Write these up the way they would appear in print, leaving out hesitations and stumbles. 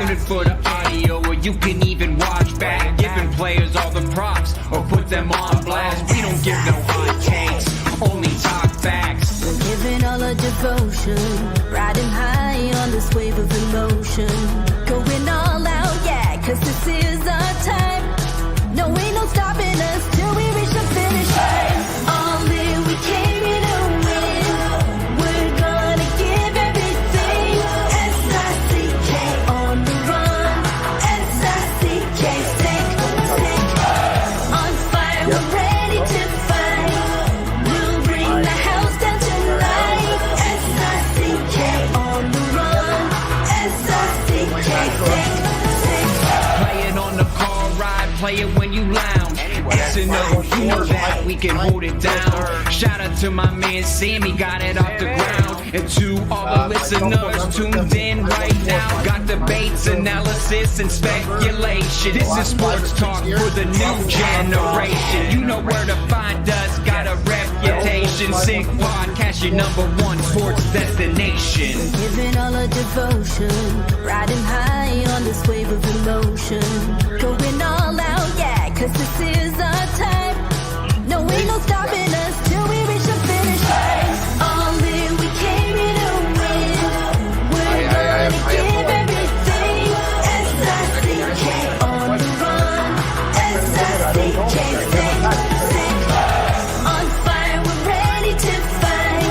Tune in for the audio, or you can even watch back. Giving players all the props, or put them on blast. We don't give no hot takes, only talk facts. We're giving all our devotion, riding high on this wave of emotion. Going all out, yeah, cause this is our time. No, ain't no stopping us till we reach the finish line. All in, we came here to win. We're gonna give everything. S-I-C-K on the run. S-I-C-K, sick. On fire, we're ready to fight. We'll bring the house down tonight. S-I-C-K on the run. S-I-C-K, sick. Playing on the car ride, play it when you lounge. Yes and no, you know that we can hold it down. Shout out to my man Sammy, got it off the ground. And to all the listeners tuned in right now. Got debates, analysis, and speculation. This is sports talk for the new generation. You know where to find us, got a reputation. Sick podcast, your #1 sports destination. Giving all our devotion, riding high on this wave of emotion. Going all out, yeah, cause this is our time. No, ain't no stopping us till we reach the finish line. All in, we came here to win. We're gonna give everything. S-I-C-K on the run. S-I-C-K, sick. On fire, we're ready to fight.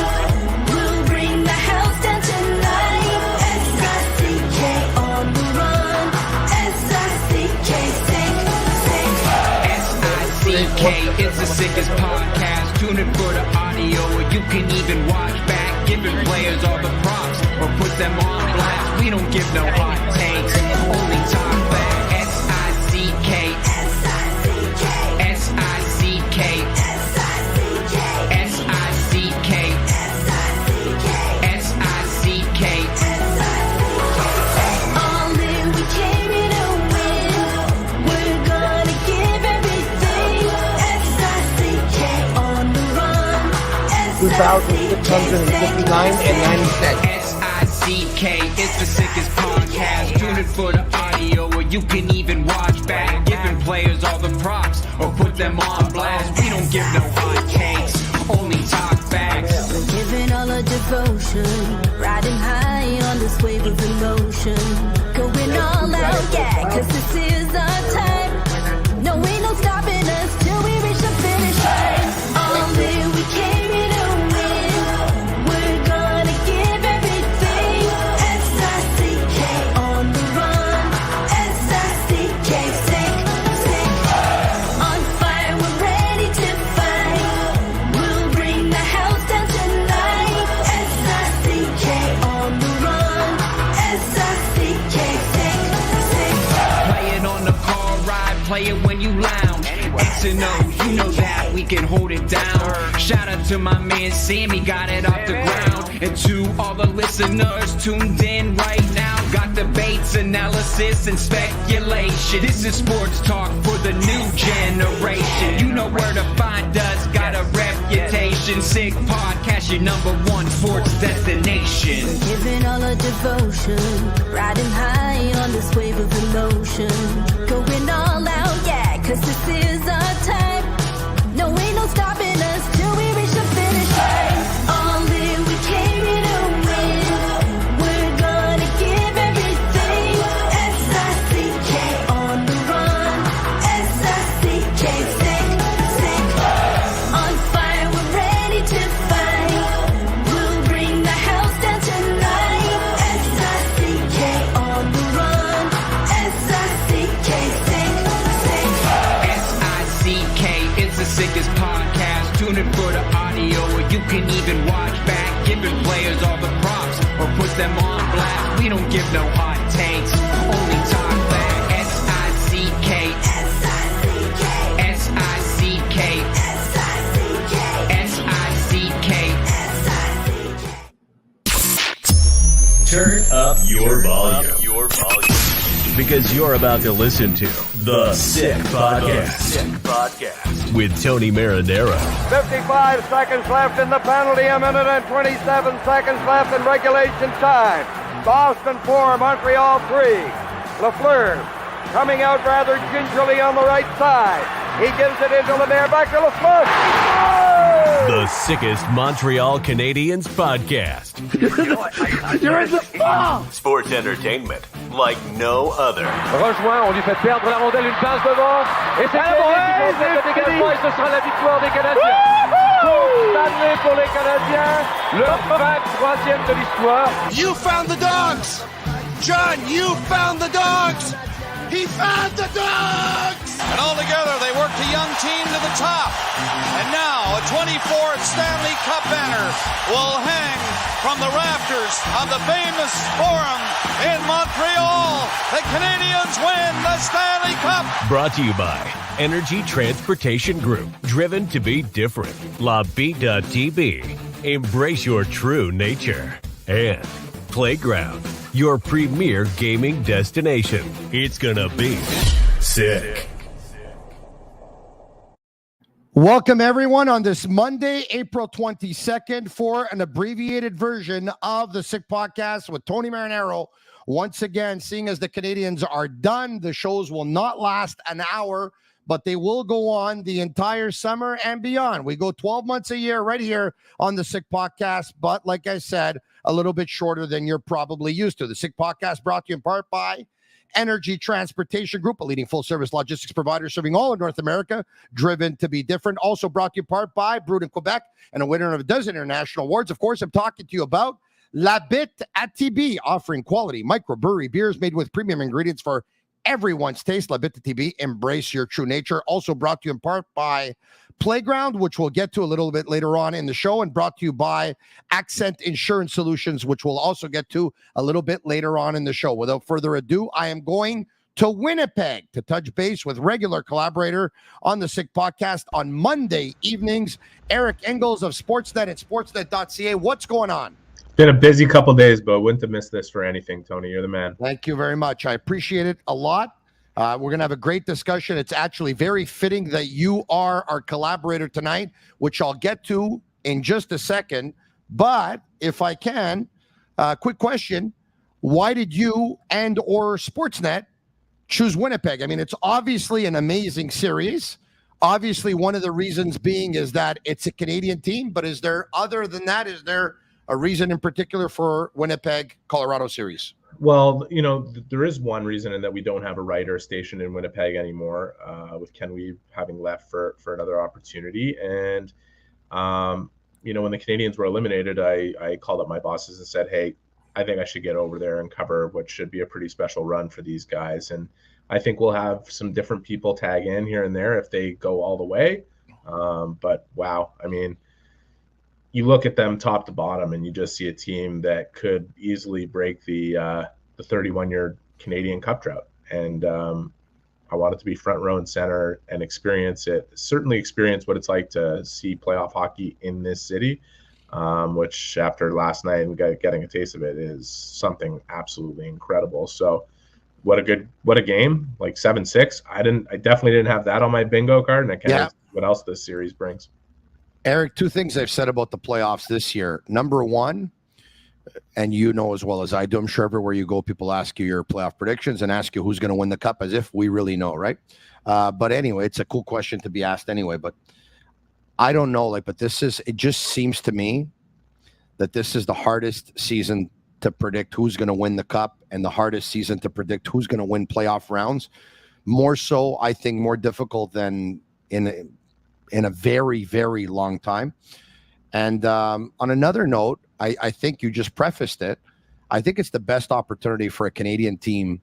We'll bring the house down tonight. S-I-C-K on the run. S-I-C-K, sick. S-I-C-K, it's the sickest podcast. Tune in for the audio, or you can even watch back. Giving players all the props, or put them on blast. We don't give no hot takes, only talk back. S-I-C-K, S-I-C-K, S-I-C-K, S-I-C-K, S-I-C-K, S-I-C-K. All in, we came here to win. We're gonna give everything. S-I-C-K on the run. S-I-C-K, 2,659 and 90 cents. S-I-C-K, it's the sickest podcast. Tune in for the audio, or you can even watch back. Giving players all the props, or put them on blast. We don't give no hot takes, only talk facts. We're giving all our devotion, riding high on this wave of emotion. Going all out, yeah, cause this is our time. No, ain't no stopping us till we reach the finish line. All in, we came here to win. We're gonna give everything. S-I-C-K on the run. S-I-C-K, sick. On fire, we're ready to fight. We'll bring the house down tonight. S-I-C-K on the run. S-I-C-K, sick. Playing on the car ride, play it when you lounge. X and O, you know that we can hold it down. Shout out to my man Sammy, got it off the ground. And to all the listeners tuned in right now. Got debates, analysis, and speculation. This is sports talk for the new generation. You know where to find us, got a reputation. Sick podcast, your #1 sports destination. Giving all our devotion, riding high on this wave of emotion. Going all out, yeah, cause this is our time. No, ain't no stopping us till we reach the finish line. All in, we came here to win. We're gonna give everything. S-I-C-K on the run. S-I-C-K, sick. On fire, we're ready to fight. We'll bring the house down tonight. S-I-C-K on the run. S-I-C-K, sick. S-I-C-K, it's the sickest podcast. Tune in for the audio, or you can even watch back. Giving players all the props, or put them on blast. We don't give no hot takes, only talk back. S-I-C-K, S-I-C-K, S-I-C-K, S-I-C-K, S-I-C-K, S-I-C-K. Turn up your volume. Because you're about to listen to The Sick Podcast. With Tony Marinaro. 55 seconds left in the penalty, a minute and 27 seconds left in regulation time. Boston 4, Montreal 3. Lafleur coming out rather gingerly on the right side. He gives it into Lemaire, back to Lafleur. Oh! The sickest Montreal Canadiens podcast. You're in the ball! Sports entertainment like no other. Rejoint, on lui fait perdre la rondelle, une passe devant. Et c'est le dégagement et ce sera la victoire des Canadiens. Stanley pour les Canadiens, leur 23e de l'histoire. You found the dogs! John, you found the dogs! He found the dogs! And all together, they worked a young team to the top. And now, a 24th Stanley Cup banner will hang from the rafters of the famous Forum in Montreal. The Canadiens win the Stanley Cup! Brought to you by Energy Transportation Group. Driven to be different. La Vida.tv. Embrace your true nature. And Playground, your premier gaming destination. It's gonna be sick. Welcome, everyone, on this Monday, April 22nd, for an abbreviated version of the Sick Podcast with Tony Marinaro. Once again, seeing as the Canadiens are done, the shows will not last an hour, but they will go on the entire summer and beyond. We go 12 months a year right here on the Sick Podcast, but like I said, a little bit shorter than you're probably used to. The Sick Podcast brought to you in part by Energy Transportation Group, a leading full-service logistics provider serving all of North America, driven to be different. Also brought to you in part by Brewed in Quebec and a winner of a dozen international awards. Of course, I'm talking to you about La Bite at TB, offering quality microbrewery beers made with premium ingredients for everyone's taste. La Bite at TB, embrace your true nature. Also brought to you in part by Playground, which we'll get to a little bit later on in the show, and brought to you by Accent Insurance Solutions, which we'll also get to a little bit later on in the show. Without further ado, I am going to Winnipeg to touch base with regular collaborator on the Sick Podcast on Monday evenings, Eric Engels of Sportsnet and Sportsnet.ca. What's going on? Been a busy couple days, but wouldn't have missed this for anything, Tony. You're the man. Thank you very much. I appreciate it a lot. We're going to have a great discussion. It's actually very fitting that you are our collaborator tonight, which I'll get to in just a second. But if I can, quick question. Why did you and or Sportsnet choose Winnipeg? I mean, it's obviously an amazing series. Obviously, one of the reasons being is that it's a Canadian team. But is there, other than that, is there a reason in particular for Winnipeg, Colorado series? Well, you know, there is one reason in that we don't have a writer stationed in Winnipeg anymore, with Ken Weave having left for another opportunity. And, you know, when the Canadiens were eliminated, I called up my bosses and said, hey, I think I should get over there and cover what should be a pretty special run for these guys. And I think we'll have some different people tag in here and there if they go all the way. But, wow, I mean, you look at them top to bottom and you just see a team that could easily break the 31-year Canadian Cup drought. And I wanted to be front row and center and experience it, certainly experience what it's like to see playoff hockey in this city, which after last night and getting a taste of it is something absolutely incredible. So what a game, like 7-6. I definitely didn't have that on my bingo card, and I can't see what else this series brings. Eric, two things I've said about the playoffs this year. Number one, and you know as well as I do, I'm sure everywhere you go, people ask you your playoff predictions and ask you who's going to win the cup, as if we really know, right? But anyway, it's a cool question to be asked anyway. But I don't know, but it just seems to me that this is the hardest season to predict who's going to win the cup and the hardest season to predict who's going to win playoff rounds. More so, I think, more difficult than in a very, very long time. And on another note, I think you just prefaced it. I think it's the best opportunity for a Canadian team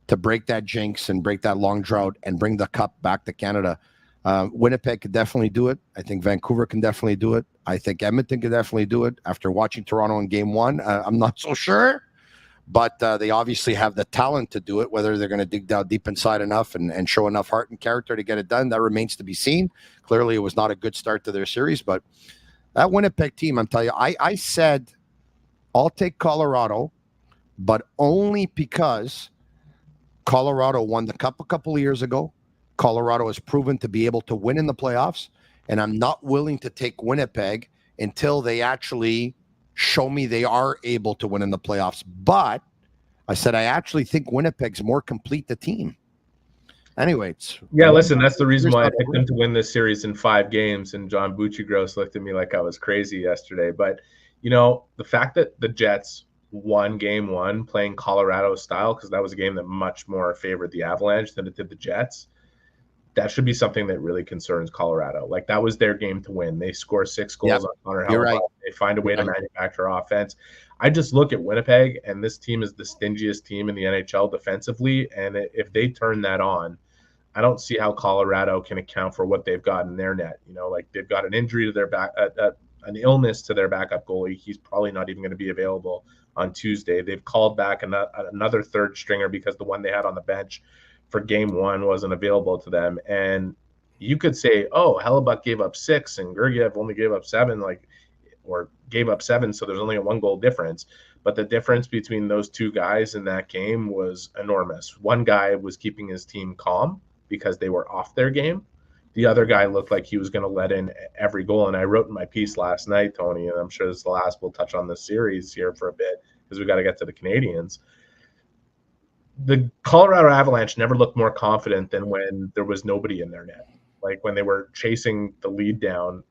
to break that jinx and break that long drought and bring the cup back to Canada. Winnipeg could definitely do it. I think Vancouver can definitely do it. I think Edmonton could definitely do it. After watching Toronto in game one, I'm not so sure. But they obviously have the talent to do it. Whether they're going to dig down deep inside enough and show enough heart and character to get it done, that remains to be seen. Clearly, it was not a good start to their series. But that Winnipeg team, I'm telling you, I said I'll take Colorado, but only because Colorado won the cup a couple of years ago. Colorado has proven to be able to win in the playoffs, and I'm not willing to take Winnipeg until they actually show me they are able to win in the playoffs. But I said, I actually think Winnipeg's more complete the team. Anyway, listen, that's the reason why I picked them to win this series in 5 games, and John Bucci-Gross looked at me like I was crazy yesterday. But, the fact that the Jets won game 1 playing Colorado style, because that was a game that much more favored the Avalanche than it did the Jets, that should be something that really concerns Colorado. Like, that was their game to win. They score 6 goals on Connor Hellebuyck. Right. They find a way to manufacture offense. I just look at Winnipeg, and this team is the stingiest team in the NHL defensively. And if they turn that on, I don't see how Colorado can account for what they've got in their net. Like, they've got an injury to their back, an illness to their backup goalie. He's probably not even going to be available on Tuesday. They've called back another third stringer because the one they had on the bench for game 1 wasn't available to them. And you could say, oh, Hellebuyck gave up 6 and Georgiev only gave up 7, or gave up 7, so there's only a 1-goal difference. But the difference between those 2 guys in that game was enormous. One guy was keeping his team calm because they were off their game. The other guy looked like he was going to let in every goal. And I wrote in my piece last night, Tony, and I'm sure this is the last we'll touch on this series here for a bit because we got to get to the Canadiens. The Colorado Avalanche never looked more confident than when there was nobody in their net. Like when they were chasing the lead down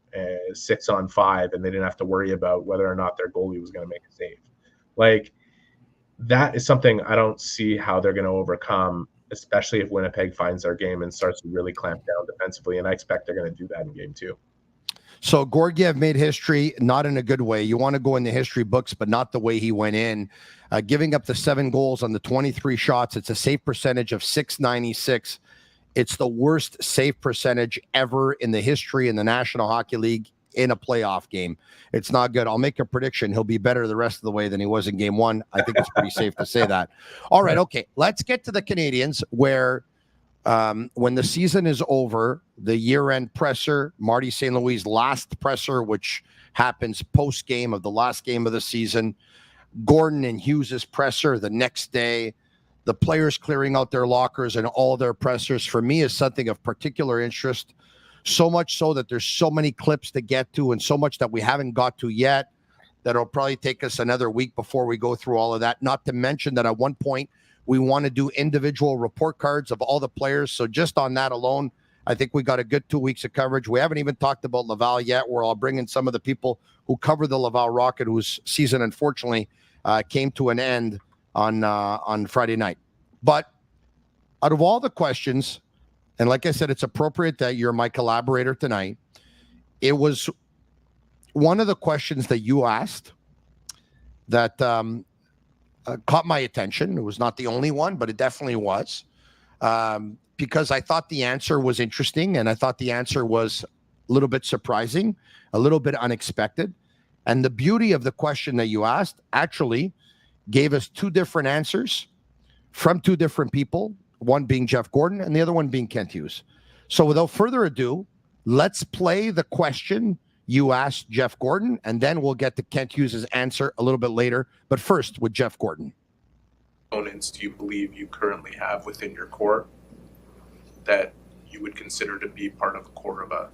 6-on-5 and they didn't have to worry about whether or not their goalie was going to make a save. Like, that is something I don't see how they're going to overcome, especially if Winnipeg finds their game and starts to really clamp down defensively. And I expect they're going to do that in game 2. So Georgiev made history, not in a good way. You want to go in the history books, but not the way he went in. Giving up the 7 goals on the 23 shots. It's a save percentage of .696. It's the worst save percentage ever in the history in the National Hockey League in a playoff game. It's not good. I'll make a prediction. He'll be better the rest of the way than he was in game 1. I think it's pretty safe to say that. All right. Okay. Let's get to the Canadiens, where when the season is over, the year-end presser, Marty St. Louis' last presser, which happens post-game of the last game of the season, Gordon and Hughes' presser the next day, the players clearing out their lockers and all their pressers, for me, is something of particular interest. So much so that there's so many clips to get to and so much that we haven't got to yet that it'll probably take us another week before we go through all of that. Not to mention that at one point we want to do individual report cards of all the players. So just on that alone, I think we got a good 2 weeks of coverage. We haven't even talked about Laval yet, where I'll bring in some of the people who cover the Laval Rocket, whose season unfortunately came to an end on Friday night. But out of all the questions, and like I said, it's appropriate that you're my collaborator tonight. It was one of the questions that you asked that caught my attention. It was not the only one, but it definitely was, because I thought the answer was interesting, and I thought the answer was a little bit surprising, a little bit unexpected. And the beauty of the question that you asked actually gave us 2 different answers from 2 different people, one being Jeff Gordon and the other one being Kent Hughes. So without further ado, let's play the question you asked Jeff Gordon, and then we'll get to Kent Hughes' answer a little bit later. But first, with Jeff Gordon. Opponents do you believe you currently have within your core that you would consider to be part of the core of a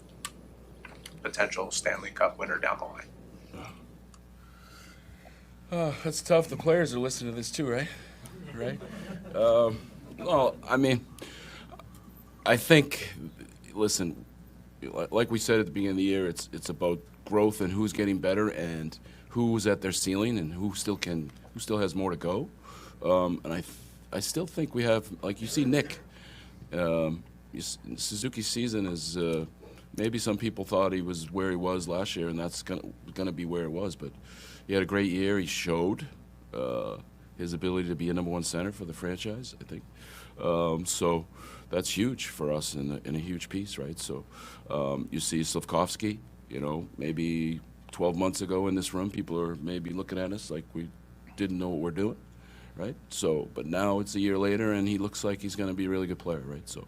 potential Stanley Cup winner down the line? That's tough. The players are listening to this too, right? Right? Well, I mean, I think, listen, like we said at the beginning of the year, it's about growth and who's getting better and who's at their ceiling and who still has more to go. And I still think we have, like you see Nick, Suzuki's season is, maybe some people thought he was where he was last year, and that's gonna be where it was, but he had a great year. He showed his ability to be a number 1 center for the franchise, I think. So that's huge for us in a huge piece, right? So you see Slafkovsky, maybe 12 months ago in this room, people are maybe looking at us like we didn't know what we're doing, right? So, but now it's a year later, and he looks like he's going to be a really good player, right? So,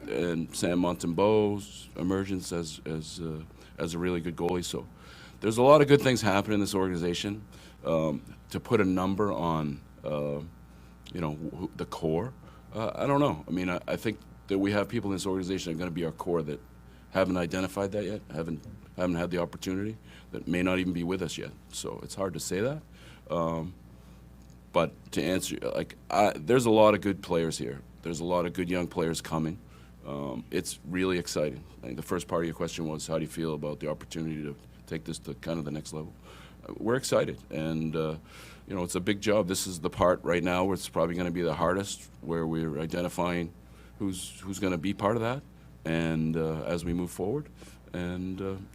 and Sam Montembeau's emergence as a really good goalie. So there's a lot of good things happening in this organization. To put a number on, the core, I don't know. I mean, I think that we have people in this organization that are going to be our core that haven't identified that yet, haven't had the opportunity, that may not even be with us yet. So it's hard to say that. But to answer, there's a lot of good players here. There's a lot of good young players coming. It's really exciting. I think the first part of your question was, how do you feel about the opportunity to take this to kind of the next level? We're excited, and it's a big job. This is the part right now where it's probably going to be the hardest, where we're identifying who's going to be part of that, and as we move forward, and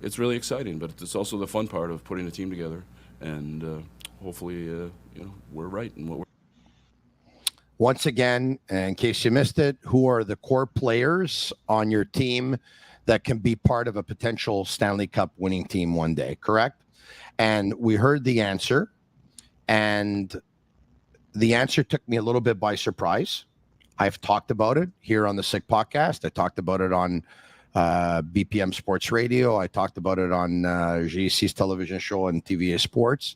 it's really exciting. But it's also the fun part of putting a team together, and hopefully, we're right in what we're. Once again, in case you missed it, who are the core players on your team that can be part of a potential Stanley Cup winning team one day, correct? And we heard the answer, and the answer took me a little bit by surprise. I've talked about it here on the Sick Podcast. I talked about it on BPM Sports Radio. I talked about it on GC's television show and TVA Sports.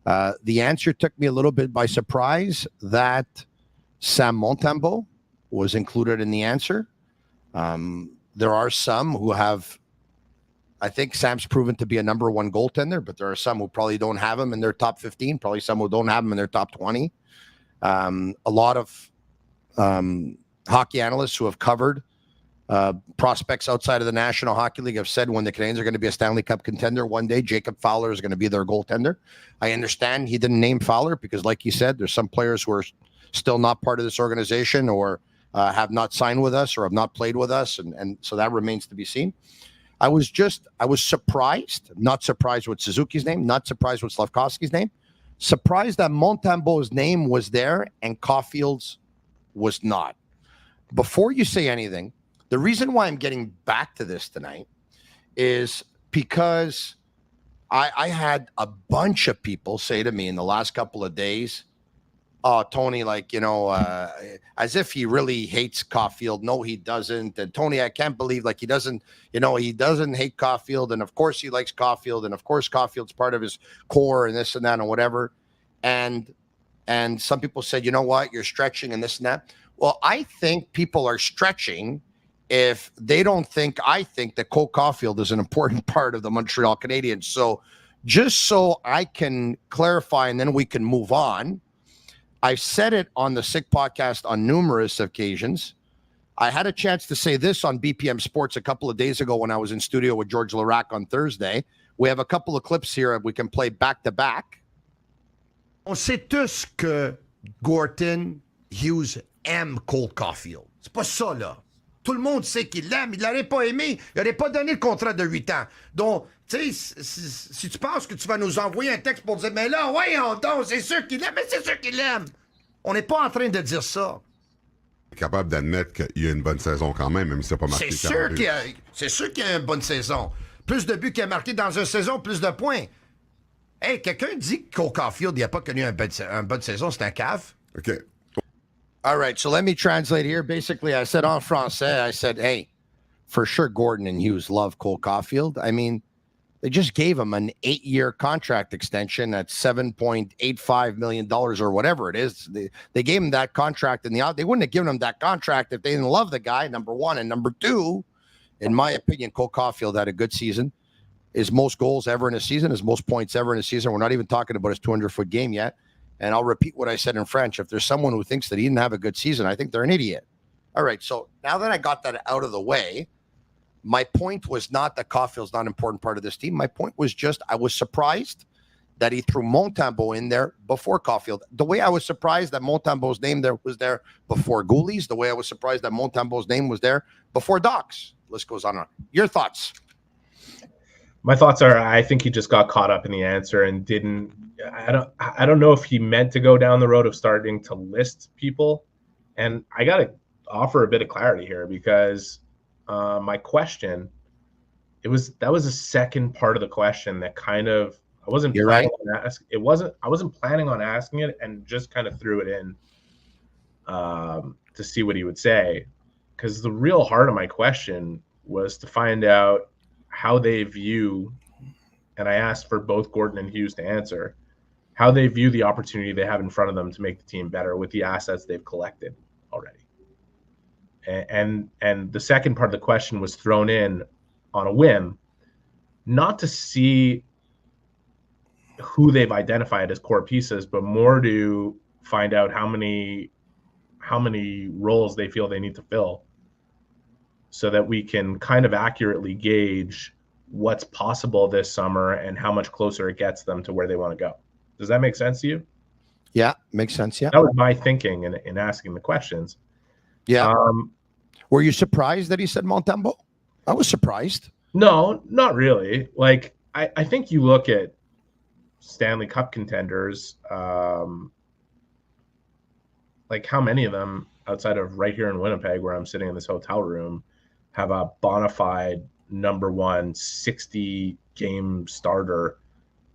The answer took me a little bit by surprise that Sam Montembeault was included in the answer. There are some who have, I think Sam's proven to be a number one goaltender, but there are some who probably don't have him in their top 15, probably some who don't have him in their top 20. A lot of hockey analysts who have covered prospects outside of the National Hockey League have said when the Canadiens are going to be a Stanley Cup contender one day, Jacob Fowler is going to be their goaltender. I understand he didn't name Fowler because, like you said, there's some players who are still not part of this organization or have not signed with us or have not played with us. And so that remains to be seen. I was surprised, not surprised with Suzuki's name, not surprised with Slavkovsky's name, surprised that Montembeault's name was there and Caufield's was not. Before you say anything, the reason why I'm getting back to this tonight is because I had a bunch of people say to me in the last couple of days, oh, Tony, as if he really hates Caufield. No, he doesn't. And Tony, I can't believe he doesn't, he doesn't hate Caufield. And of course he likes Caufield. And of course Caufield's part of his core and this and that and whatever. And some people said, you know what, you're stretching and this and that. Well, I think people are stretching if they don't think I think that Cole Caufield is an important part of the Montreal Canadiens. So just so I can clarify and then we can move on, I've said it on the Sick Podcast on numerous occasions. I had a chance to say this on BPM Sports a couple of days ago when I was in studio with George Larac on Thursday. We have a couple of clips here we can play back to back. On sait tous que Gorton Hughes aime Cole Caufield. C'est pas ça, là. Tout le monde sait qu'il l'aime. Il l'aurait pas aimé. Il n'aurait pas donné le contrat de 8 ans. Donc, tu sais, si tu penses que tu vas nous envoyer un texte pour dire, mais là, voyons donc, c'est sûr qu'il l'aime, mais c'est sûr qu'il l'aime. On n'est pas en train de dire ça. Capable d'admettre qu'il y a une bonne saison quand même si ça n'a pas marqué. C'est sûr qu'il y a une bonne saison. Plus de buts qu'il a marqué dans une saison, plus de points. Hey, quelqu'un dit que Cole Caufield n'a pas connu une bonne saison, c'est un cave. OK. All right, so let me translate here. Basically, I said en français, I said, hey, for sure Gordon and Hughes love Cole Caufield. I mean, they just gave him an 8-year contract extension at $7.85 million or whatever it is. They gave him that contract, and they wouldn't have given him that contract if they didn't love the guy, number one. And number two, in my opinion, Cole Caufield had a good season. His most goals ever in a season, his most points ever in a season. We're not even talking about his 200-foot game yet. And I'll repeat what I said in French. If there's someone who thinks that he didn't have a good season, I think they're an idiot. All right, so now that I got that out of the way, my point was not that Caufield's not an important part of this team. My point was just I was surprised that he threw Montembeault in there before Caufield. The way I was surprised that Montembeault's name was there before Gouli's, the way I was surprised that Montembeault's name was there before Doc's. List goes on. Your thoughts? My thoughts are I think he just got caught up in the answer and didn't. I don't know if he meant to go down the road of starting to list people. And I got to offer a bit of clarity here because my question, that was the second part of the question that kind of I wasn't planning on asking it and just kind of threw it in to see what he would say, because the real heart of my question was to find out how they view, and I asked for both Gordon and Hughes to answer, how they view the opportunity they have in front of them to make the team better with the assets they've collected already. And the second part of the question was thrown in on a whim, not to see who they've identified as core pieces, but more to find out how many roles they feel they need to fill, so that we can kind of accurately gauge what's possible this summer and how much closer it gets them to where they want to go. Does that make sense to you? Yeah, makes sense. Yeah. That was my thinking in asking the questions. Yeah. Were you surprised that he said Montembeault? I was surprised. No, not really. Like, I think you look at Stanley Cup contenders, like how many of them outside of right here in Winnipeg, where I'm sitting in this hotel room, have a bona fide number one 60 game starter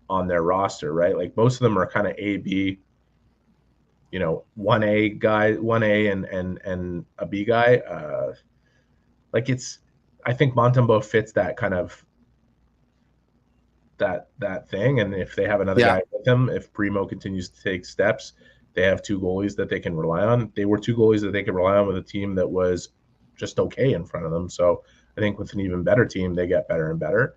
on their roster, right? Like most of them are kind of A, B, 1A guy, 1A and a B guy. I think Montembeault fits that kind of that thing. And if they have another guy with him, if Primo continues to take steps, they have two goalies that they can rely on. They were two goalies that they could rely on with a team that was just okay in front of them. So I think with an even better team, they get better and better.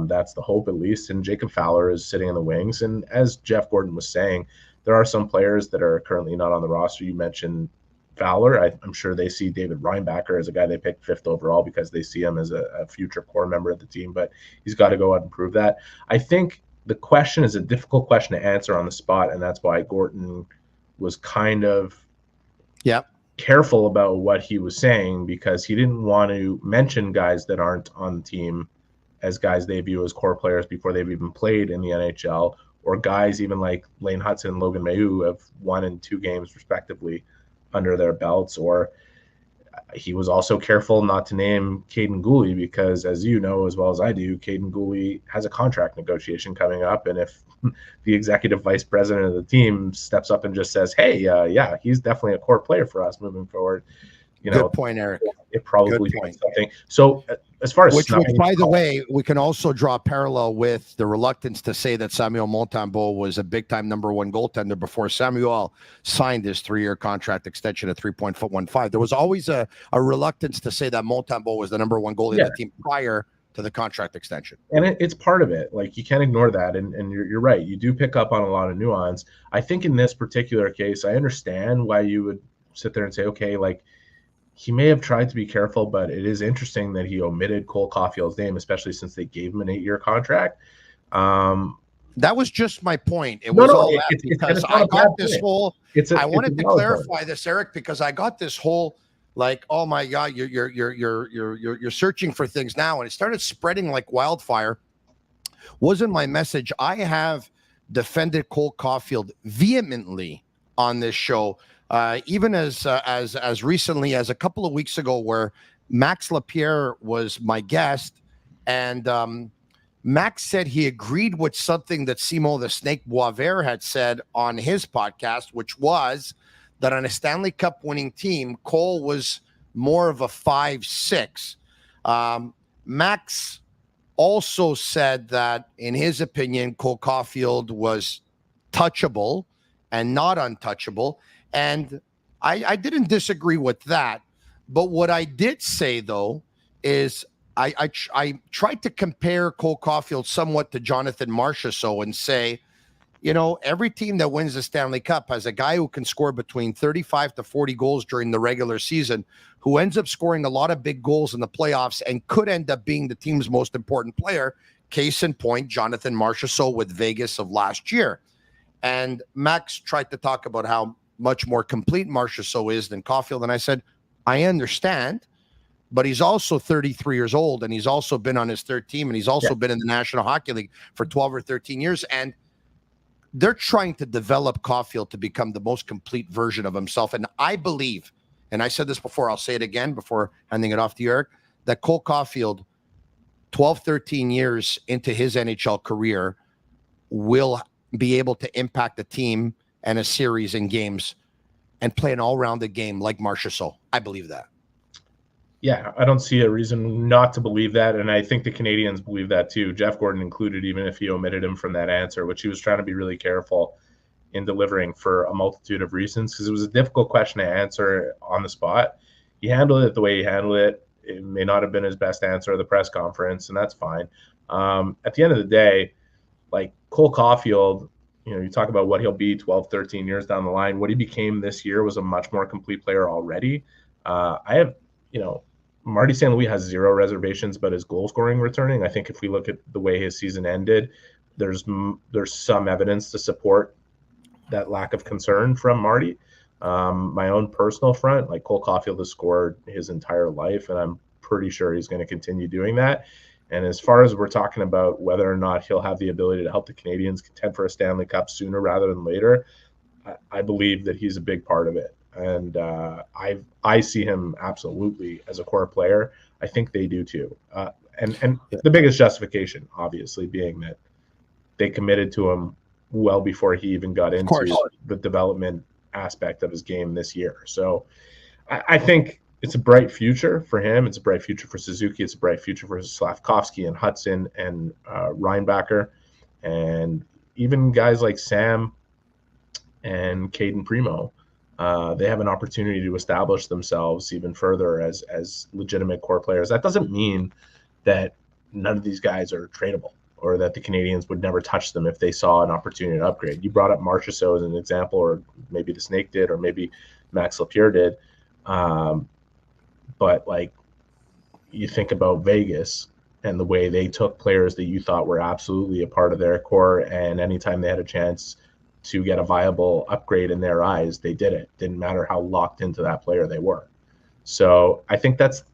That's the hope, at least. And Jacob Fowler is sitting in the wings. And as Jeff Gordon was saying, there are some players that are currently not on the roster. You mentioned Fowler. I'm sure they see David Reinbacher as a guy they picked 5th overall because they see him as a future core member of the team, but he's got to go out and prove that. I think the question is a difficult question to answer on the spot, and that's why Gordon was kind of careful about what he was saying, because he didn't want to mention guys that aren't on the team as guys they view as core players before they've even played in the NHL, or guys even like Lane Hudson and Logan Mailloux who have 1 and 2 games respectively under their belts. Or he was also careful not to name Caden Gooley because, as you know as well as I do, Caden Gooley has a contract negotiation coming up, and if the executive vice president of the team steps up and just says, hey, yeah, he's definitely a core player for us moving forward, Good point, Eric. It probably means something. So as far as which by the way, we can also draw a parallel with the reluctance to say that Samuel Montembeault was a big-time number 1 goaltender before Samuel signed his 3-year contract extension at 3.15. There was always a reluctance to say that Montembeault was the number 1 goalie of the team prior to the contract extension. And it's part of it. Like, you can't ignore that. And you're right. You do pick up on a lot of nuance. I think in this particular case, I understand why you would sit there and say, okay, like, he may have tried to be careful, but it is interesting that he omitted Cole Caufield's name, especially since they gave him an 8-year contract. That was just my point. It was all that because I got this whole. I wanted to clarify this, Eric, because I got this whole like, oh my God, you're searching for things now, and it started spreading like wildfire. Wasn't my message. I have defended Cole Caufield vehemently on this show. Even as recently as a couple of weeks ago, where Max Lapierre was my guest, and Max said he agreed with something that Simon the Snake Boisvert had said on his podcast, which was that on a Stanley Cup winning team, Cole was more of a 5-6. Max also said that, in his opinion, Cole Caufield was touchable and not untouchable. And I didn't disagree with that. But what I did say, though, is I tried to compare Cole Caufield somewhat to Jonathan Marchessault and say, every team that wins the Stanley Cup has a guy who can score between 35 to 40 goals during the regular season, who ends up scoring a lot of big goals in the playoffs and could end up being the team's most important player. Case in point, Jonathan Marchessault with Vegas of last year. And Max tried to talk about how much more complete Marchessault is than Caufield. And I said, I understand, but he's also 33 years old, and he's also been on his 3rd team, and he's also been in the National Hockey League for 12 or 13 years. And they're trying to develop Caufield to become the most complete version of himself. And I believe, and I said this before, I'll say it again before handing it off to you, Eric, that Cole Caufield, 12, 13 years into his NHL career, will be able to impact a team and a series in games and play an all-rounded game like Marchessault. I believe that. Yeah, I don't see a reason not to believe that, and I think the Canadiens believe that too. Jeff Gordon included, even if he omitted him from that answer, which he was trying to be really careful in delivering for a multitude of reasons, because it was a difficult question to answer on the spot. He handled it the way he handled it. It may not have been his best answer at the press conference, and that's fine. At the end of the day, like Cole Caufield, you talk about what he'll be 12, 13 years down the line. What he became this year was a much more complete player already. I have, Marty St. Louis has zero reservations about his goal scoring returning. I think if we look at the way his season ended, there's some evidence to support that lack of concern from Marty. My own personal front, like Cole Caufield has scored his entire life, and I'm pretty sure he's going to continue doing that. And as far as we're talking about whether or not he'll have the ability to help the Canadiens contend for a Stanley Cup sooner rather than later, I believe that he's a big part of it. And I see him absolutely as a core player. I think they do too. And the biggest justification, obviously, being that they committed to him well before he even got into the development aspect of his game this year. So I think it's a bright future for him. It's a bright future for Suzuki. It's a bright future for Slavkovsky and Hudson and Reinbacher, and even guys like Sam and Caden Primo. They have an opportunity to establish themselves even further as legitimate core players. That doesn't mean that none of these guys are tradable or that the Canadiens would never touch them if they saw an opportunity to upgrade. You brought up Marchessault as an example, or maybe the Snake did, or maybe Max Lapierre did. But like, you think about Vegas and the way they took players that you thought were absolutely a part of their core, and anytime they had a chance to get a viable upgrade in their eyes, they did it. Didn't matter how locked into that player they were. So I think that's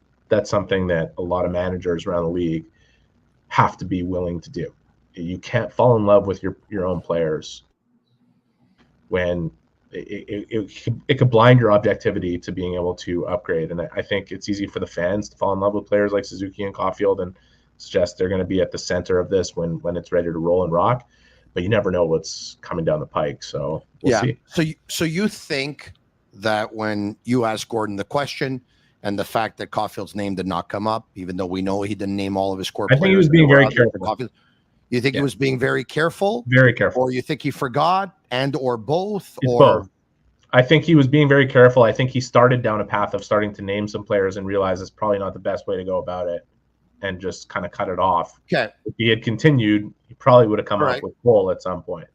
something that a lot of managers around the league have to be willing to do. You can't fall in love with your own players when it could blind your objectivity to being able to upgrade. And I think it's easy for the fans to fall in love with players like Suzuki and Caufield and suggest they're going to be at the center of this when it's ready to roll and rock. But you never know what's coming down the pike. So we'll see. So you think that when you asked Gordon the question and the fact that Caufield's name did not come up, even though we know he didn't name all of his core players. I think he was being very careful. You think he was being very careful? Very careful. Or you think he forgot and or both? It's both. I think he was being very careful. I think he started down a path of starting to name some players and realized it's probably not the best way to go about it and just kind of cut it off. Okay. If he had continued, he probably would have come up with Cole at some point.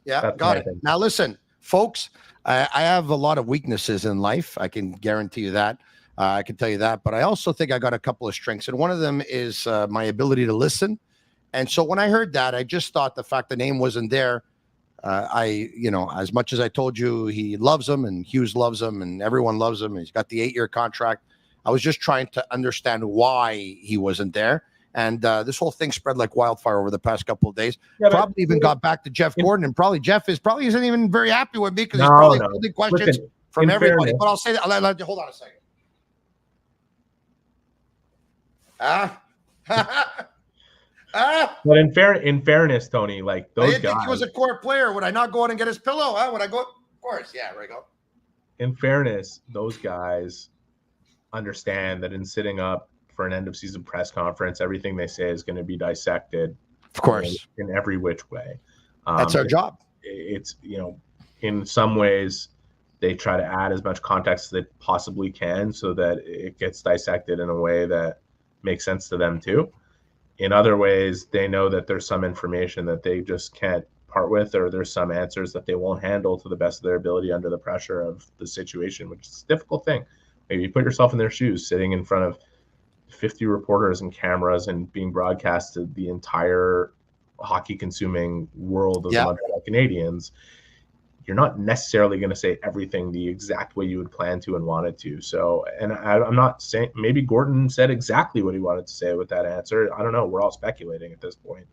Yeah, that's got it. Now listen, folks, I have a lot of weaknesses in life. I can guarantee you that. I can tell you that. But I also think I got a couple of strengths. And one of them is my ability to listen. And so when I heard that, I just thought the fact the name wasn't there, as much as I told you he loves him and Hughes loves him and everyone loves him, and he's got the 8-year contract. I was just trying to understand why he wasn't there. And this whole thing spread like wildfire over the past couple of days. Yeah, probably even got back to Jeff Gordon, and probably Jeff isn't even very happy with me because he's probably holding questions from everybody. But I'll say that. Hold on a second. But in fairness, Tony, like those guys. I didn't think he was a core player. Would I not go out and get his pillow? Would I go? Of course, yeah. There we go. In fairness, those guys understand that in sitting up for an end of season press conference, everything they say is going to be dissected, of course, in every which way. That's our job. It's in some ways they try to add as much context as they possibly can so that it gets dissected in a way that makes sense to them too. In other ways, they know that there's some information that they just can't part with, or there's some answers that they won't handle to the best of their ability under the pressure of the situation, which is a difficult thing. Maybe you put yourself in their shoes, sitting in front of 50 reporters and cameras and being broadcast to the entire hockey-consuming world of the Montreal Canadiens. You're not necessarily going to say everything the exact way you would plan to and wanted to. So, and I'm not saying, maybe Gordon said exactly what he wanted to say with that answer. I don't know. We're all speculating at this point.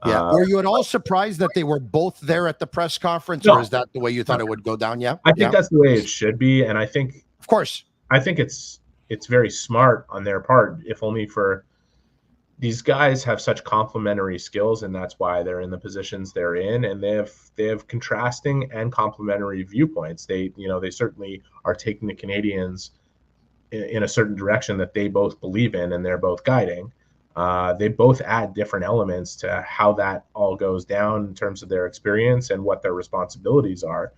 Yeah. Were you at all surprised that they were both there at the press conference, or is that the way you thought it would go down? Yeah. I think that's the way it should be. And I think, of course, it's very smart on their part, if only for these guys have such complementary skills, and that's why they're in the positions they're in, and they have contrasting and complementary viewpoints. They certainly are taking the Canadiens in a certain direction that they both believe in, and they're both guiding. They both add different elements to how that all goes down in terms of their experience and what their responsibilities are,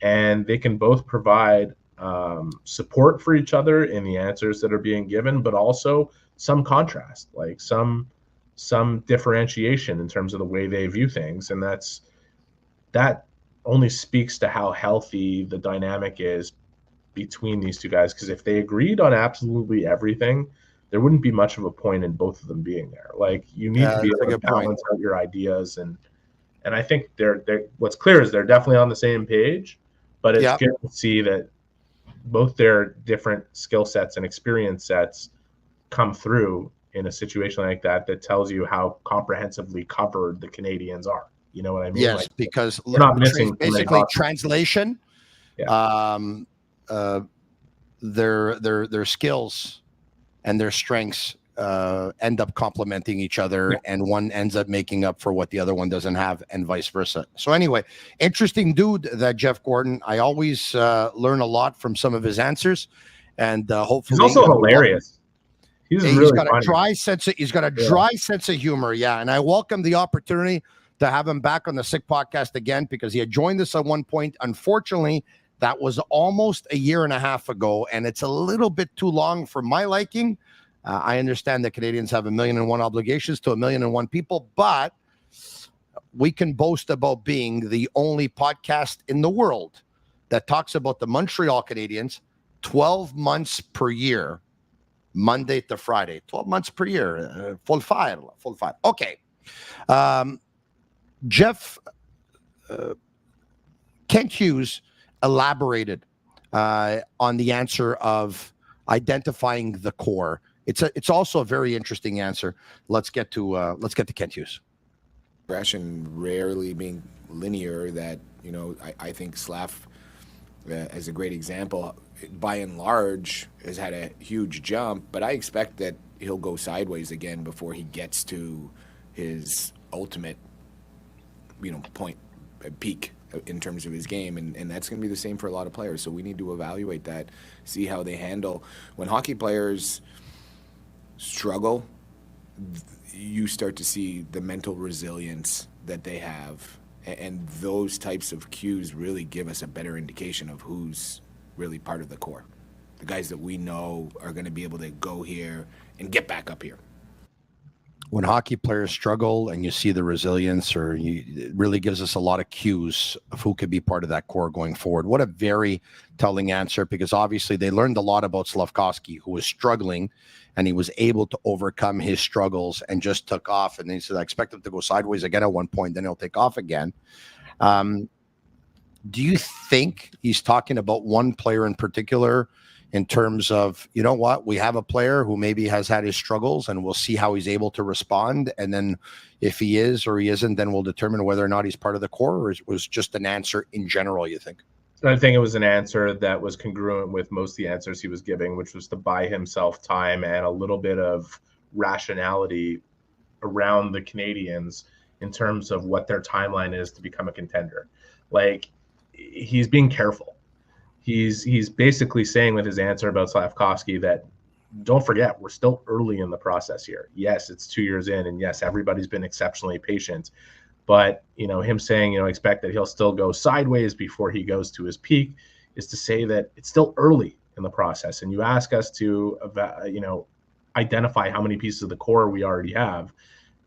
and they can both provide support for each other in the answers that are being given, but also some contrast, like some some differentiation in terms of the way they view things, and that only speaks to how healthy the dynamic is between these two guys. Because if they agreed on absolutely everything, there wouldn't be much of a point in both of them being there. Like, you need to be able to balance out your ideas, and I think they're what's clear is they're definitely on the same page, but it's good to see that both their different skill sets and experience sets come through in a situation like that tells you how comprehensively covered the Canadiens are. You know what I mean? Yes, because they're not missing basically translation. Yeah. Their skills and their strengths end up complementing each other, and one ends up making up for what the other one doesn't have, and vice versa. So anyway, interesting dude, that Jeff Gordon. I always learn a lot from some of his answers, and hopefully he's also hilarious. He's got a dry sense of humor. Yeah, and I welcome the opportunity to have him back on the Sick Podcast again, because he had joined us at one point. Unfortunately, that was almost a year and a half ago, and it's a little bit too long for my liking. I understand that Canadians have 1,000,001 obligations to 1,000,001 people, but we can boast about being the only podcast in the world that talks about the Montreal Canadiens 12 months per year, Monday to Friday. 12 months per year. Full file. Okay. Jeff, Kent Hughes elaborated on the answer of identifying the core. It's also a very interesting answer. Let's get to Kent Hughes. Progression rarely being linear. That I think Slav, as a great example, by and large has had a huge jump, but I expect that he'll go sideways again before he gets to his ultimate, point, peak in terms of his game, and that's going to be the same for a lot of players. So we need to evaluate that, see how they handle when hockey players struggle. You start to see the mental resilience that they have, and those types of cues really give us a better indication of who's really part of the core, the guys that we know are going to be able to go here and get back up here. When hockey players struggle and you see the resilience, it really gives us a lot of cues of who could be part of that core going forward. What a very telling answer, because obviously they learned a lot about Slafkovsky, who was struggling, and he was able to overcome his struggles and just took off. And he said, I expect him to go sideways again at one point, then he'll take off again. Do you think he's talking about one player in particular in terms of, we have a player who maybe has had his struggles, and we'll see how he's able to respond. And then if he is or he isn't, then we'll determine whether or not he's part of the core, or it was just an answer in general, you think? I think it was an answer that was congruent with most of the answers he was giving, which was to buy himself time and a little bit of rationality around the Canadiens in terms of what their timeline is to become a contender. Like, he's being careful. He's basically saying with his answer about Slafkovsky that, don't forget, we're still early in the process here. Yes, it's 2 years in, and yes, everybody's been exceptionally patient. But, him saying, expect that he'll still go sideways before he goes to his peak is to say that it's still early in the process. And you ask us to, identify how many pieces of the core we already have.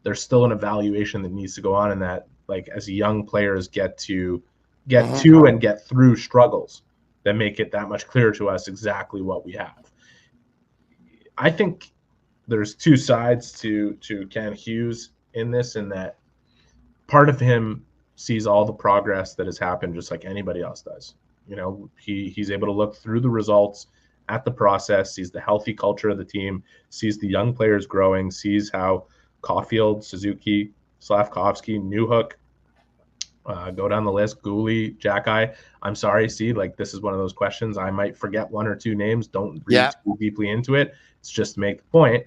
There's still an evaluation that needs to go on in that, like, as young players get to and get through struggles that make it that much clearer to us exactly what we have. I think there's two sides to Ken Hughes in this, in that part of him sees all the progress that has happened just like anybody else does. He's able to look through the results at the process, sees the healthy culture of the team, sees the young players growing, sees how Caufield, Suzuki, Slafkovsky, Newhook, go down the list, Gooley, Jack-Eye. I'm sorry, this is one of those questions. I might forget one or two names. Don't read too deeply into it. It's just to make the point.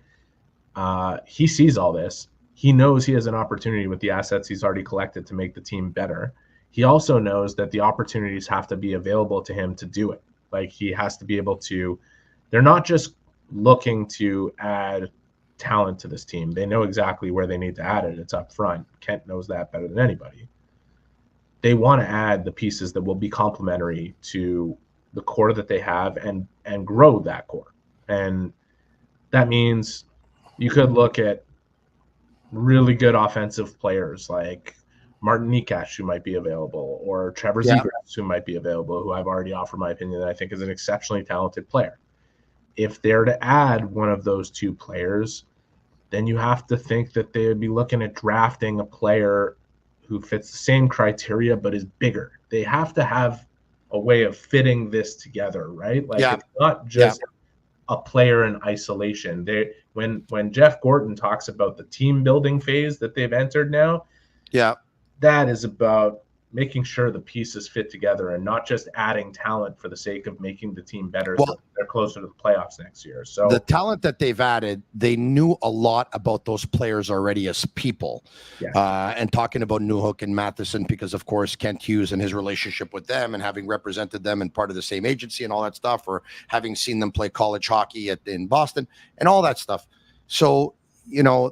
He sees all this. He knows he has an opportunity with the assets he's already collected to make the team better. He also knows that the opportunities have to be available to him to do it. Like, he has to be able to – they're not just looking to add talent to this team. They know exactly where they need to add it. It's up front. Kent knows that better than anybody. They want to add the pieces that will be complementary to the core that they have and grow that core. And that means you could look at really good offensive players like Martin Nikash, who might be available, or Trevor Zegras, who might be available, who I've already offered my opinion that I think is an exceptionally talented player. If they're to add one of those two players, then you have to think that they would be looking at drafting a player who fits the same criteria but is bigger. They have to have a way of fitting this together, right? Like it's not just a player in isolation. When Jeff Gorton talks about the team building phase that they've entered now, that is about making sure the pieces fit together and not just adding talent for the sake of making the team better so they're closer to the playoffs next year. So the talent that they've added, they knew a lot about those players already as people. And talking about Newhook and Matheson, because of course Kent Hughes and his relationship with them and having represented them and part of the same agency and all that stuff, or having seen them play college hockey in Boston and all that stuff. So,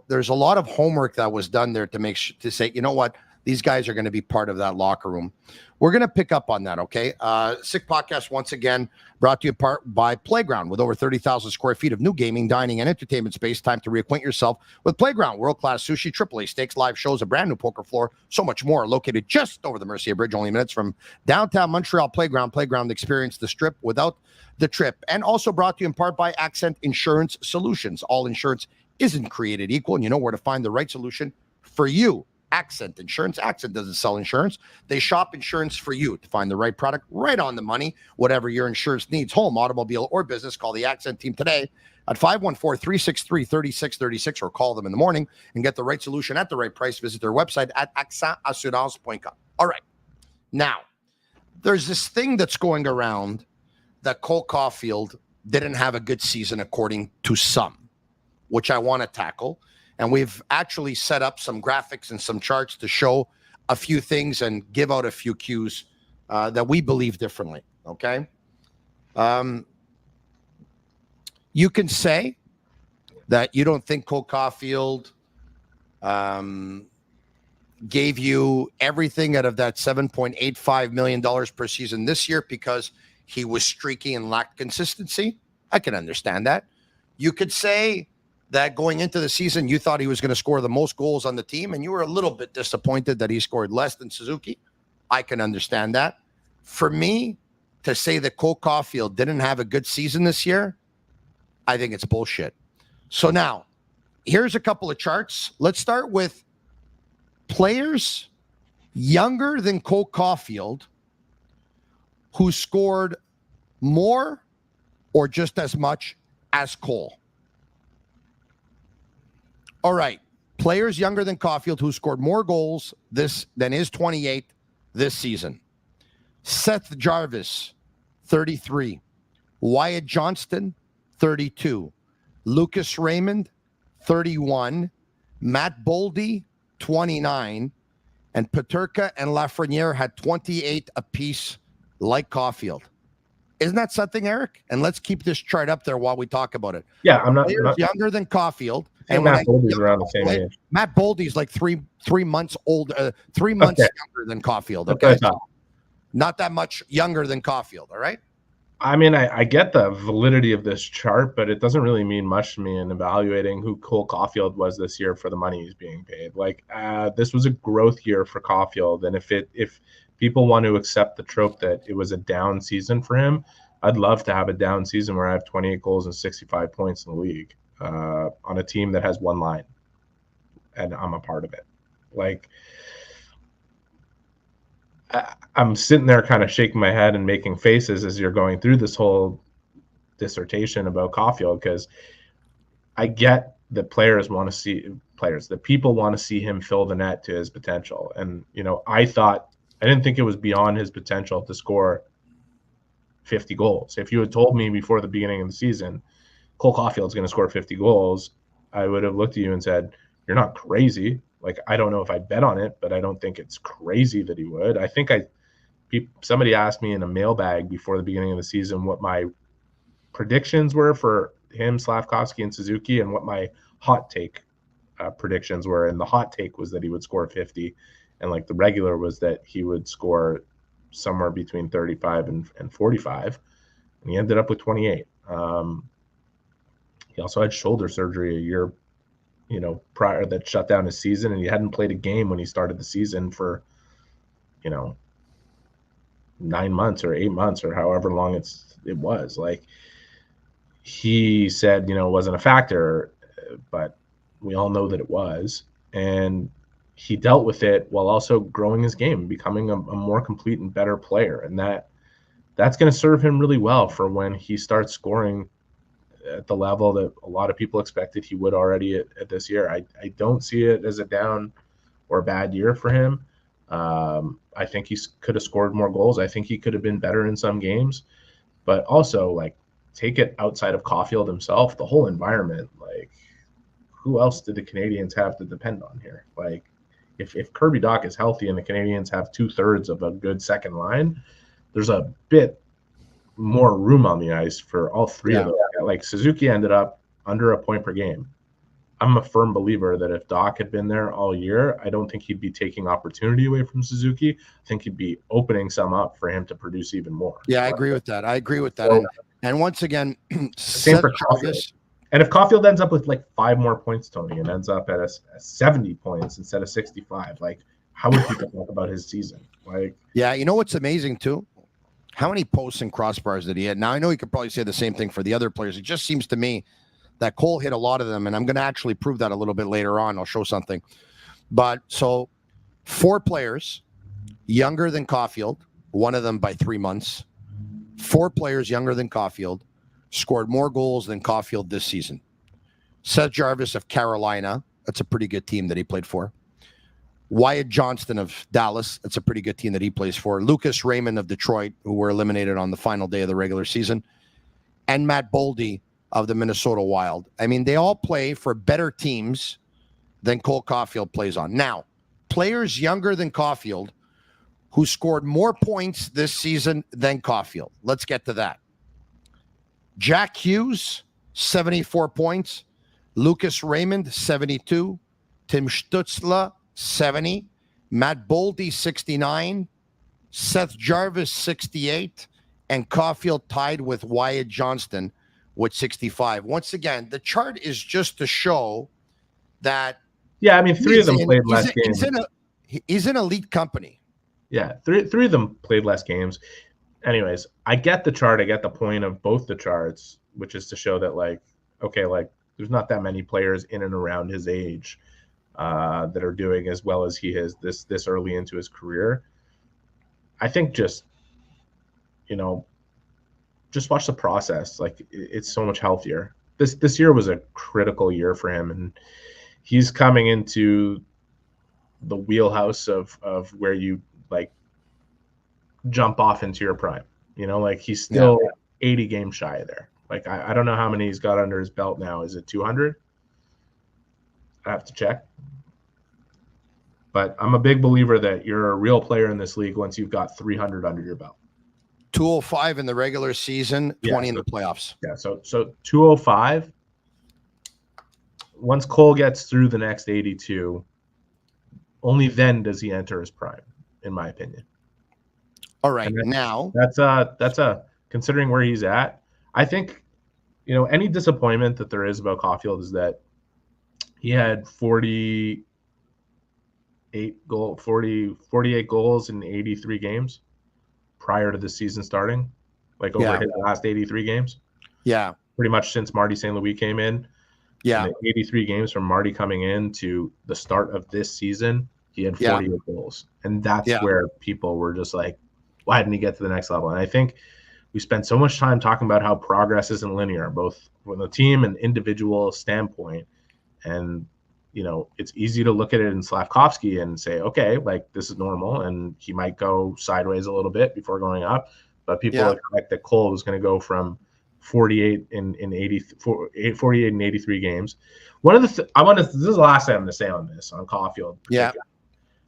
there's a lot of homework that was done there to say, you know what, these guys are going to be part of that locker room. We're going to pick up on that, okay? Sick Podcast, once again, brought to you part by Playground. With over 30,000 square feet of new gaming, dining, and entertainment space, time to reacquaint yourself with Playground. World-class sushi, AAA steaks, live shows, a brand new poker floor, so much more. Located just over the Mercier Bridge, only minutes from downtown Montreal. Playground, experience the strip without the trip. And also brought to you in part by Accent Insurance Solutions. All insurance isn't created equal, and you know where to find the right solution for you. Accent Insurance. Accent doesn't sell insurance. They shop insurance for you to find the right product right on the money. Whatever your insurance needs, home, automobile, or business, call the Accent team today at 514-363-3636 or call them in the morning and get the right solution at the right price. Visit their website at accentassurance.com. All right. Now, there's this thing that's going around that Cole Caufield didn't have a good season according to some, which I want to tackle. And we've actually set up some graphics and some charts to show a few things and give out a few cues that we believe differently, okay? You can say that you don't think Cole Caufield gave you everything out of that $7.85 million per season this year because he was streaky and lacked consistency. I can understand that. You could say that going into the season, you thought he was going to score the most goals on the team, and you were a little bit disappointed that he scored less than Suzuki. I can understand that. For me, to say that Cole Caufield didn't have a good season this year, I think it's bullshit. So now, here's a couple of charts. Let's start with players younger than Cole Caufield who scored more or just as much as Cole. All right, players younger than Caufield who scored more goals than his 28 this season. Seth Jarvis, 33. Wyatt Johnston, 32. Lucas Raymond, 31. Matt Boldy, 29. And Peterka and Lafreniere had 28 apiece like Caufield. Isn't that something, Eric? And let's keep this chart up there while we talk about it. Yeah, I'm not younger than Caufield. And Matt Boldy's around the same age. Matt Boldy's like three months old, 3 months younger than Caufield. Okay, so not that much younger than Caufield. All right. I mean, I get the validity of this chart, but it doesn't really mean much to me in evaluating who Cole Caufield was this year for the money he's being paid. Like, this was a growth year for Caufield, and if people want to accept the trope that it was a down season for him, I'd love to have a down season where I have 28 goals and 65 points in the league on a team that has one line, and I'm a part of it. Like, I'm sitting there kind of shaking my head and making faces as you're going through this whole dissertation about Caufield, because I get that the people want to see him fill the net to his potential. And, I didn't think it was beyond his potential to score 50 goals. If you had told me before the beginning of the season, Cole Caufield's going to score 50 goals, I would have looked at you and said, you're not crazy. Like, I don't know if I'd bet on it, but I don't think it's crazy that he would. I think somebody asked me in a mailbag before the beginning of the season what my predictions were for him, Slavkovsky, and Suzuki, and what my hot take predictions were. And the hot take was that he would score 50. And like the regular was that he would score somewhere between 35 and 45. And he ended up with 28. He also had shoulder surgery a year prior that shut down his season, and he hadn't played a game when he started the season for 9 months or 8 months or however long it was. Like, he said, it wasn't a factor, but we all know that it was. And he dealt with it while also growing his game, becoming a more complete and better player. And that's going to serve him really well for when he starts scoring at the level that a lot of people expected he would already at this year. I don't see it as a down or a bad year for him. I think he could have scored more goals. I think he could have been better in some games, but also, like, take it outside of Caufield himself, the whole environment. Like, who else did the Canadiens have to depend on here? Like, if Kirby Dach is healthy and the Canadiens have 2/3 of a good second line, there's a bit more room on the ice for all three of them. Like, Suzuki ended up under a point per game. I'm a firm believer that if Dach had been there all year, I don't think he'd be taking opportunity away from Suzuki. I think he'd be opening some up for him to produce even more. Yeah, I agree with that. So, and once again, same for Caufield. And if Caufield ends up with like 5 more points, Tony, and ends up at 70 points instead of 65, like, how would people talk about his season? Like, yeah, you know what's amazing too? How many posts and crossbars did he hit? Now, I know you could probably say the same thing for the other players. It just seems to me that Cole hit a lot of them, and I'm going to actually prove that a little bit later on. I'll show something. But so 4 players younger than Caufield, one of them by 3 months. 4 players younger than Caufield scored more goals than Caufield this season. Seth Jarvis of Carolina, that's a pretty good team that he played for. Wyatt Johnston of Dallas, that's a pretty good team that he plays for. Lucas Raymond of Detroit, who were eliminated on the final day of the regular season. And Matt Boldy of the Minnesota Wild. I mean, they all play for better teams than Cole Caufield plays on. Now, players younger than Caufield who scored more points this season than Caufield. Let's get to that. Jack Hughes, 74 points. Lucas Raymond, 72. Tim Stützle, 70. Matt Boldy, 69. Seth Jarvis, 68. And Caufield tied with Wyatt Johnston with 65. Once again, the chart is just to show that. Yeah, I mean, 3 of them played less games. He's an elite company. Yeah, three of them played less games. Anyways, I get the chart. I get the point of both the charts, which is to show that, like, okay, like, there's not that many players in and around his age that are doing as well as he is this early into his career. I think just watch the process. Like, it's so much healthier. This year was a critical year for him, and he's coming into the wheelhouse of where you, like, jump off into your prime. Like, he's still 80 games shy of there. Like, I don't know how many he's got under his belt now. Is it 200? I have to check. But I'm a big believer that you're a real player in this league once you've got 300 under your belt. 205 in the regular season, 20 in the playoffs. Yeah, so 205. Once Cole gets through the next 82, only then does he enter his prime, in my opinion. All right, now that's considering where he's at. I think, any disappointment that there is about Caufield is that he had 48 goals in 83 games prior to the season starting, like over his last 83 games. Yeah. Pretty much since Marty St. Louis came in. Yeah. In the 83 games from Marty coming in to the start of this season, he had 48 goals. And that's where people were just like, why didn't he get to the next level? And I think we spent so much time talking about how progress isn't linear, both from the team and individual standpoint. And, it's easy to look at it in Slavkovsky and say, okay, like, this is normal, and he might go sideways a little bit before going up. But people expect that Cole was going to go from 48 in 83 games. One of the this is the last thing I'm going to say on this, on Caufield. Yeah.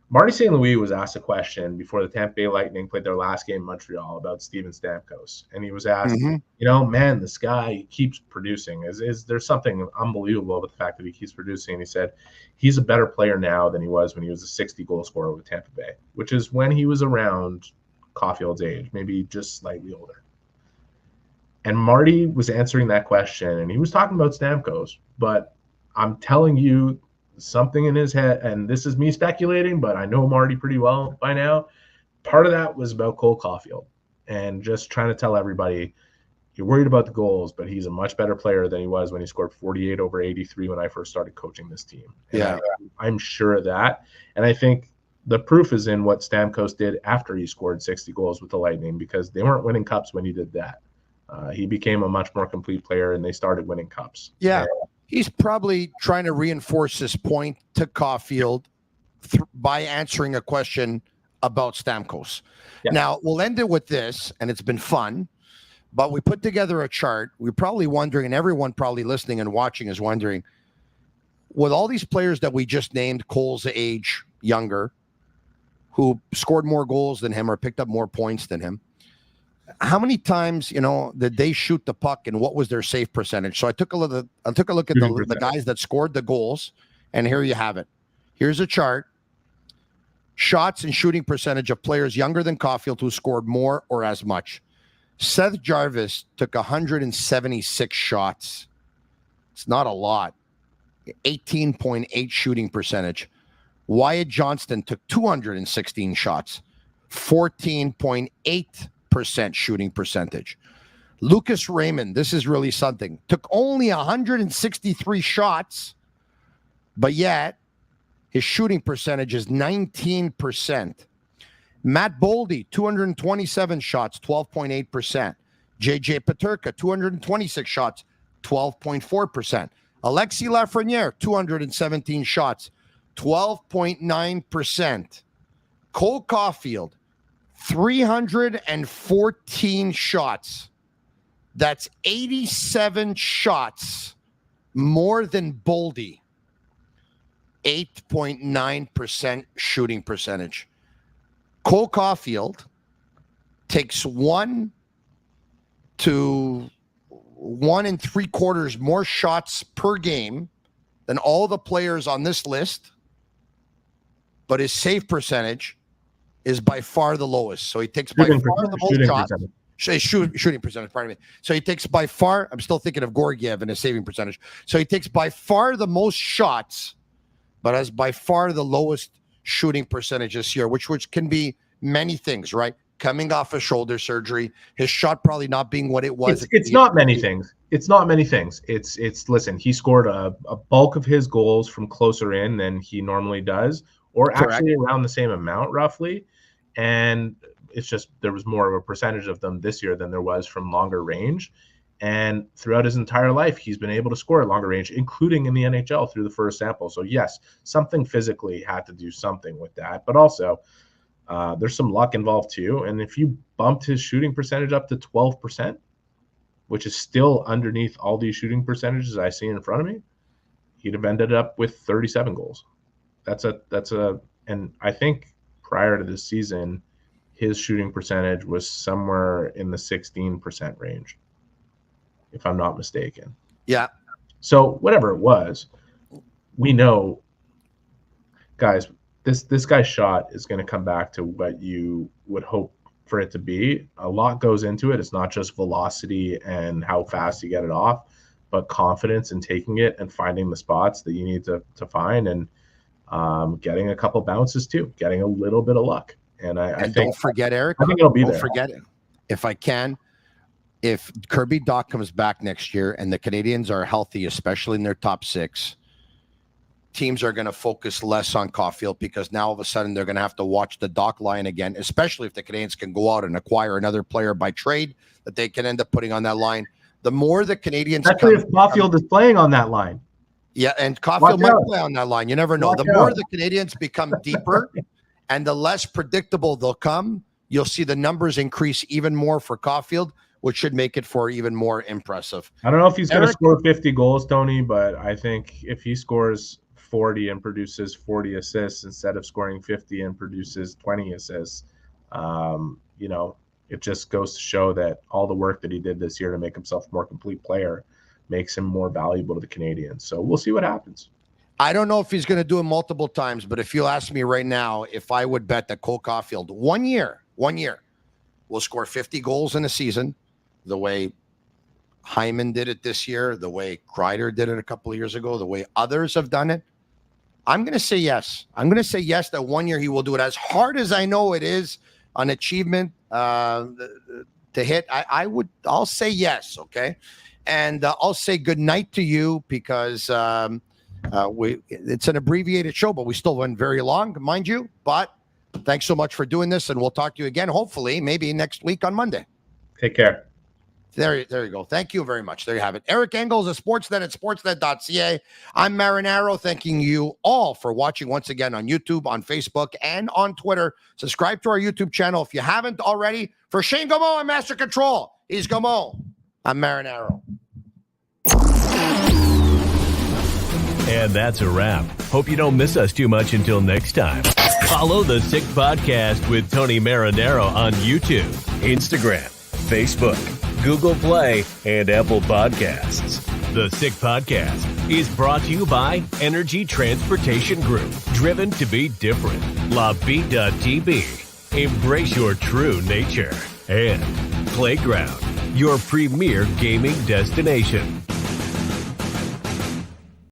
Marty St. Louis was asked a question before the Tampa Bay Lightning played their last game in Montreal about Steven Stamkos. And he was asked, man, this guy keeps producing. Is there something unbelievable about the fact that he keeps producing? And he said, he's a better player now than he was when he was a 60-goal scorer with Tampa Bay, which is when he was around Caufield's age, maybe just slightly older. And Marty was answering that question, and he was talking about Stamkos, but I'm telling you something in his head, and this is me speculating, but I know Marty pretty well by now. Part of that was about Cole Caufield and just trying to tell everybody, you're worried about the goals, but he's a much better player than he was when he scored 48 over 83 when I first started coaching this team. And I'm sure of that. And I think the proof is in what Stamkos did after he scored 60 goals with the Lightning, because they weren't winning cups when he did that. He became a much more complete player, and they started winning cups. Yeah. He's probably trying to reinforce his point to Caufield by answering a question about Stamkos. Yeah. Now, we'll end it with this, and it's been fun, but we put together a chart. We're probably wondering, and everyone probably listening and watching is wondering, with all these players that we just named, Cole's age younger, who scored more goals than him or picked up more points than him, how many times, did they shoot the puck, and what was their save percentage? So I took a look at the guys that scored the goals, and here you have it. Here's a chart. Shots and shooting percentage of players younger than Caufield who scored more or as much. Seth Jarvis took 176 shots. It's not a lot. 18.8 shooting percentage. Wyatt Johnston took 216 shots. 14.8% shooting percentage. Lucas Raymond, this is really something, took only 163 shots, but yet his shooting percentage is 19%. Matt Boldy, 227 shots, 12.8%. JJ Peterka, 226 shots, 12.4%. Alexis Lafreniere, 217 shots, 12.9%. Cole Caufield, 314 shots. That's 87 shots more than Boldy. 8.9% shooting percentage. Cole Caufield takes 1 to 1 3/4 more shots per game than all the players on this list, but his save percentage is by far the lowest. So he takes by far the most shots. Shooting percentage, pardon me. So he takes by far, I'm still thinking of Gorgiev and his saving percentage. So he takes by far the most shots, but has by far the lowest shooting percentage this year, which can be many things, right? Coming off a shoulder surgery, his shot probably not being what it was. It's not many things. It's not many things. It's listen, he scored a bulk of his goals from closer in than he normally does, or actually around the same amount roughly. And it's just there was more of a percentage of them this year than there was from longer range. And throughout his entire life, he's been able to score at longer range, including in the NHL through the first sample. So yes, something physically had to do something with that. But also, there's some luck involved too. And if you bumped his shooting percentage up to 12%, which is still underneath all these shooting percentages I see in front of me, he'd have ended up with 37 goals. And I think prior to this season, his shooting percentage was somewhere in the 16% range, if I'm not mistaken. Yeah. So whatever it was, we know, guys, this guy's shot is going to come back to what you would hope for it to be. A lot goes into it. It's not just velocity and how fast you get it off, but confidence in taking it and finding the spots that you need to find, and getting a couple bounces too, getting a little bit of luck. And I think, don't forget, Eric, I think it'll be there. Don't forget it. If I can, if Kirby Dach comes back next year and the Canadiens are healthy, especially in their top six, teams are going to focus less on Caufield, because now all of a sudden they're going to have to watch the Dach line again, especially if the Canadiens can go out and acquire another player by trade that they can end up putting on that line. The more the Canadiens, especially if Caufield is playing on that line. Yeah, and Caufield might play on that line. You never know. The more the Canadiens become deeper and the less predictable they'll come, you'll see the numbers increase even more for Caufield, which should make it for even more impressive. I don't know if he's going to score 50 goals, Tony, but I think if he scores 40 and produces 40 assists instead of scoring 50 and produces 20 assists, it just goes to show that all the work that he did this year to make himself a more complete player makes him more valuable to the Canadiens. So we'll see what happens. I don't know if he's going to do it multiple times, but if you ask me right now, if I would bet that Cole Caufield 1 year will score 50 goals in a season, the way Hyman did it this year, the way Kreider did it a couple of years ago, the way others have done it, I'm going to say yes. I'm going to say yes that 1 year he will do it. As hard as I know it is an achievement to hit, I'll say yes, okay? And I'll say good night to you because it's an abbreviated show, but we still went very long, mind you. But thanks so much for doing this, and we'll talk to you again, hopefully, maybe next week on Monday. Take care. There you go. Thank you very much. There you have it. Eric Engels of Sportsnet at sportsnet.ca. I'm Marinaro, thanking you all for watching once again on YouTube, on Facebook, and on Twitter. Subscribe to our YouTube channel if you haven't already. For Shane Gaumont and Master Control, he's Gaumont. I'm Marinaro. And that's a wrap. Hope you don't miss us too much until next time. Follow the Sick Podcast with Tony Marinaro on YouTube, Instagram, Facebook, Google Play, and Apple Podcasts. The Sick Podcast is brought to you by Energy Transportation Group, driven to be different. LaBi.tv, embrace your true nature. And Playground, your premier gaming destination.